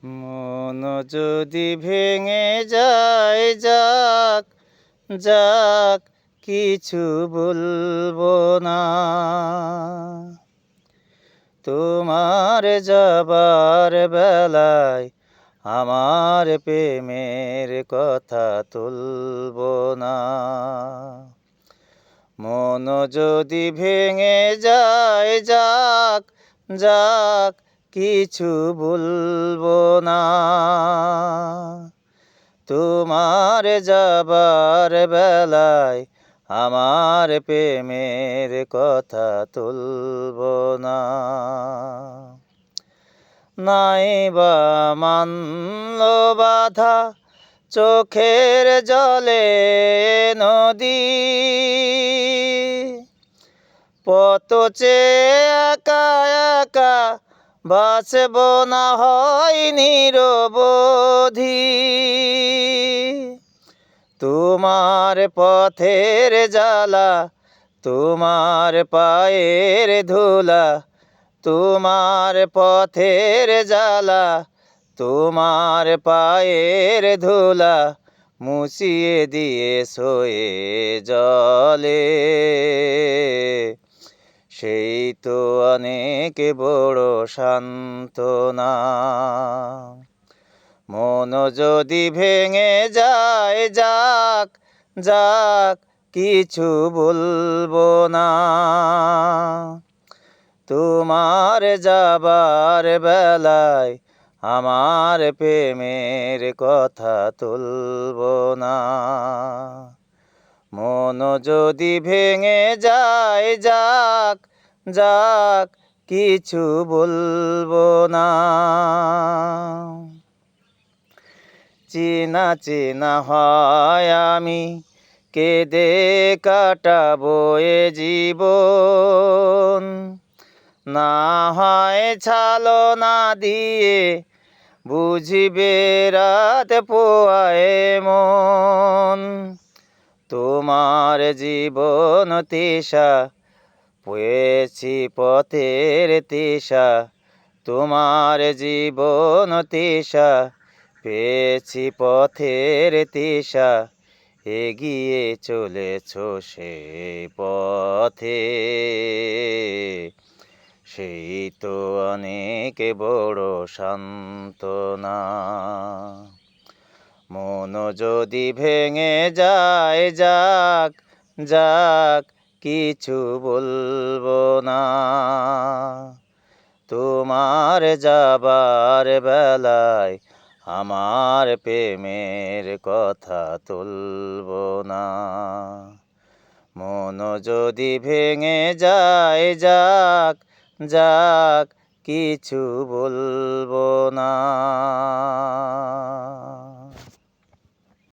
মন যদি ভেঙে যায়, যাক যাক, কিছু বলবো না। তোমার যাবার বেলায় আমার প্রেমের কথা তুলবো না। মন যদি ভেঙে যায়, যাক যাক, কিছু বলবো না। তোমার যাবার বেলায় আমার প্রেমের কথা তুলবো না। নাই বা মানল বাধা চোখের জলে নদী, পথ চেয়ে একা একা বাঁচব না হয় নিরবধি। তোমার পথের জ্বালা, তোমার পায়ের ধুলা, তোমার পথের জ্বালা, তোমার পায়ের ধুলা, মুছিয়ে দিয়ে সয়ে জলে। সেই তো অনেক বড় সান্ত্বনা। মন যদি ভেঙে যায়, যাক যাক, কিছু বলবো না। তোমার যাবার বেলায় আমার প্রেমের কথা তুলবো না। মন যদি ভেঙে যায়, যাক যাক, কিছু বলবো না। চেনা চেনা হয় আমি কেঁদে কাটাবো এ জীবন, না হয় ছলনা দিয়ে বুঝিবে রাত পোয়ায় মন। তোমার জীবন তেষা পেয়েছি পথের তেষা, তোমার জীবন তেষা পেয়েছি পথের তেষা, এগিয়ে চলেছ সে পথে। সেই তো অনেক বড় সান্ত্বনা। মন যদি ভেঙে যায়, যাক যাক, কিছু বলবো না। তোমার যাবার বেলায় আমার প্রেমের কথা তুলবো না। মন যদি ভেঙে যায়, যাক যাক, কিছু বলবো না।